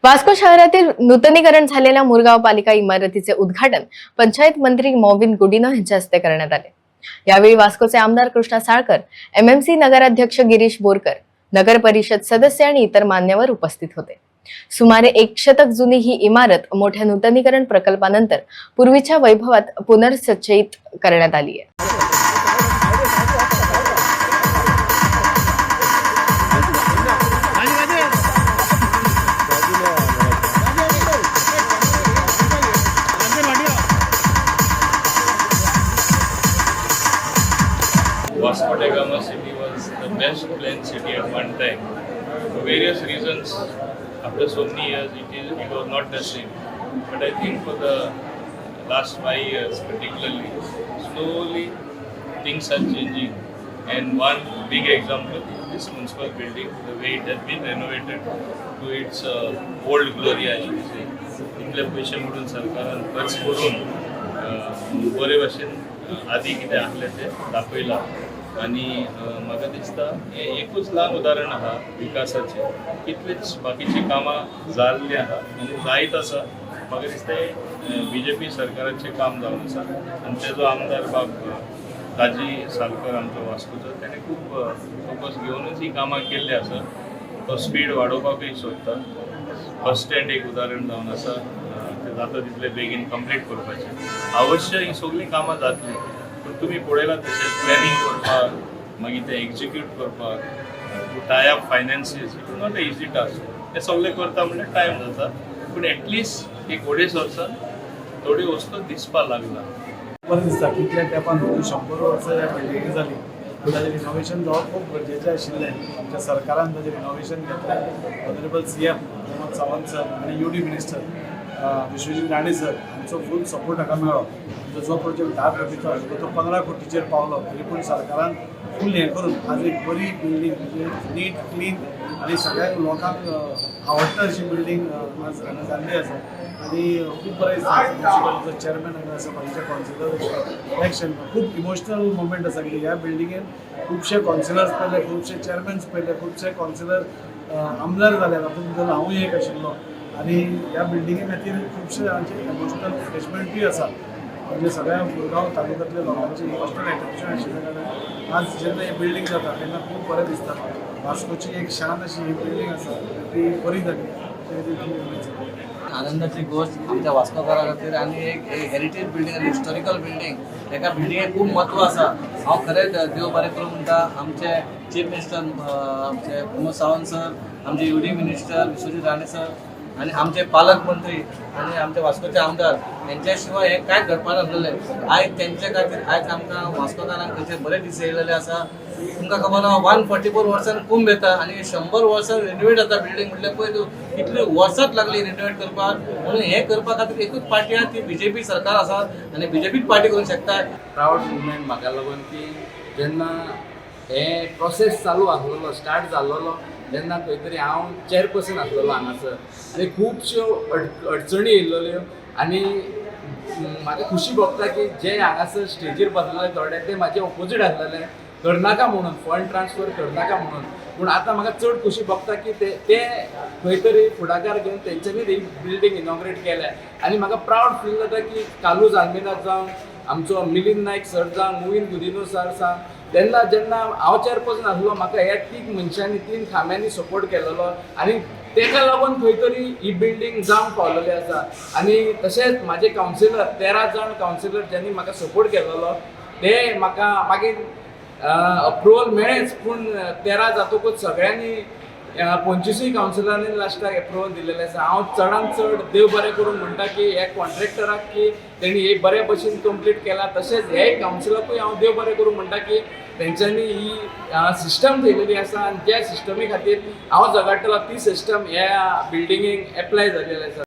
वास्को शहरातील नूतनीकरण झालेल्या मुरगाव पालिका इमारतीचे उद्घाटन पंचायत मंत्री मॉविन गुडिनो यांच्या हस्ते करण्यात आले। यावेळी वास्कोचे आमदार कृष्णा साळकर, एमएमसी नगराध्यक्ष गिरीश बोरकर, नगर परिषद सदस्य आणि इतर मान्यवर उपस्थित होते। सुमारे 1 शतक जुनी ही इमारत मोठ्या नूतनीकरण प्रकल्पानंतर पूर्वीच्या वैभवात पुनर्संचयित करण्यात आली आहे। Vasco da Gama city was the best planned city at one time. For various reasons, after so many years, it was not the same. But I think for the last 5 years, particularly, slowly things are changing. And one big example is this municipal building, the way it has been renovated to its old glory, I should say. इतल्या पैसे म्हणून सरकारान खर्च करून बरे भाशेन आधी कितें आसलें तें दाखयलां आनी म्हाका दिसता हें एकूच ल्हान उदाहरण आहा विकासाचें। कितलींच बाकीचीं कामां जाल्लीं आहा आनी जायत आसा। म्हाका दिसता BJP सरकाराचें काम जावन आसा आनी तेजो आमदार बाब ताजी साळकर आमचो वास्कोचो ताणें खूब फोकस घेवनूच ही कामां केल्लीं आसा। तो स्पीड वाडोवपाकूय सोदता। फर्स्ट स्टँड एक उदाहरण जावन आसा, तें जाता तितले बेगीन कंप्लीट करपाचें। अवश्य ही सगळीं कामां जातलीं, पूण तुमी पळयलां तशें प्लॅनिंग करपाक मागीर तें एक्झिक्यूट करपाक to tie up finances it is not a easy task. तें सगळें करता म्हणल्यार टायम जाता, पूण एटलिस्ट एक 2.5 वर्सान थोड्यो वस्तू दिसपाक लागला। बरें दिसता कितल्या तेंपान 100 वर्सां ह्या बिल्डिंगी जाली, पूण ताजें रिनोवेशन जावप खूब गरजेचें आशिल्लें। आमच्या सरकारान ताजें रिनोवेशन घेतलें। Honourable CM Pramod Sawant sir आनी UD minister Vishwajit Rane sir हांचो फूल सपोर्ट हाका मेळ्ळो। जो प्रोजेक्ट 10 कोटीचो आशिल्लो तो 15 कोटीचेर पावलो, तरी पूण सरकारान फूल हें करून आज एक बरी बिल्डींग म्हणजे नीट क्लीन आनी सगळ्या लोकांक आवडटा अशी बिल्डींग आज हांगा जाल्ली आसा। आनी खूब बरें म्युनिसिपालिटीचो चेअरमॅन हांगा आसा, बाकीचे कावन्सिलर इलेक्शन खूब इमोशनल मोमेंट आसा की ह्या बिल्डिंगेन खुबशे कावन्सिलर्स पयले, खुबशे चेअरमॅन्स पयले, खुबशे कावन्सिलर आमदार जाले, तातूंत भितर हांवूय एक आशिल्लो। आनी ह्या बिल्डिंगे खातीर खुबशे हांचे इमोशनल अटॅचमेंटूय आसा, म्हणजे सगळ्या मुरगांव तालुक्यांतल्या लोकांचें इमोशनल अटॅचमेंट आशिल्ल्या कारणान आज जेन्ना ही बिल्डींग जाता तेन्ना खूब बरें दिसता। वास्कोची एक शान अशी ही बिल्डींग आसा ती बरी जाली, खूब उमेद जाता। आनंदाची गोष्ट आमच्या वास्कोकारा खातीर आनी एक हेरिटेज बिल्डींग आनी हिस्टॉरिकल बिल्डींग एका बिल्डिंगेक खूब म्हत्व आसा। हांव खरेंच देव बरें करूं म्हणटा आमचे चीफ मिनिस्टर आमचे प्रमोद सावंत सर, आमचे UD minister Vishwajit Rane sir आनी आमचे पालक मंत्री आनी आमचे वास्कोचे आमदार हेंच्या शिवाय हें कांयच घडपाक नासलेलें। आयज तेंचे खातीर आयज आमकां वास्कोकारांक खंयचे बरे दीस येयलेले आसा। तुमकां खबर आहा 144 वर्सान कुंभ येता आनी 100 वर्सान रिनोवेट जाता बिल्डींग म्हटल्यार पळय तूं कितली वर्सांच लागली रिनोवेट करपाक। म्हणून हें करपा खातीर एकूच पार्टी आहा ती BJP सरकार आसा आनी BJPच पार्टी करूंक शकता। प्राउड मुवमेंट म्हाका लागून की जेन्ना हे प्रोसेस चालू आसलेलो स्टार्ट जाल्लो तेन्ना खंय तरी हांव चेअरपर्सन आसलेलो हांगासर आनी खुबश्यो अडचणी येयल्ल्यो आनी म्हाका खुशी भोगता की जे हांगासर स्टेजीर बसलेले थोडे ते म्हाजे ऑपोजीट आसलेले करनाका म्हणून, फंड ट्रान्सफर करनाका म्हणून। पूण आतां म्हाका चड खुशी भोगता की ते खंय तरी फुडाकार घेवन तेंच्यांनी ही बिल्डींग इनॉग्रेट केल्या आनी म्हाका प्राउड फील जाता की कालूज आल्मेदा जावं आमचो मिलिंद नायक सर जावं मोविन गुदिनो सर आसा तेन्ना जेन्ना हांव चेअरपर्सन आसलो म्हाका ह्या 3 मनशांनी 3 खांब्यांनी सपोर्ट केलेलो आनी तेका लागून खंय तरी ही बिल्डींग जावंक पावलेली आसा। आनी तशेंच म्हाजे कावन्सिलर 13 जाण कावन्सिलर ज्यांनी म्हाका सपोर्ट केलेलो ते म्हाका मागीर अप्रुवल मेळ्ळेंच, पूण 13 जातकूच सगळ्यांनी 25 कावन्सिलरांनी लास्टाक अप्रुवल दिलेलें आसा। हांव चडांत चड देव बरें करूं म्हणटा की ह्या कॉन्ट्रॅक्टराक की तेणी हे बरे भशेन कंप्लीट केला, तशेंच हे कावन्सिलराकूय हांव देव बरें करूं म्हणटा की तेंच्यांनी ही सिस्टम थेयलेली आसा आनी ज्या सिस्टमी खातीर हांव झगडटलो ती सिस्टम ह्या बिल्डिंगेक एप्लाय जालेली आसा।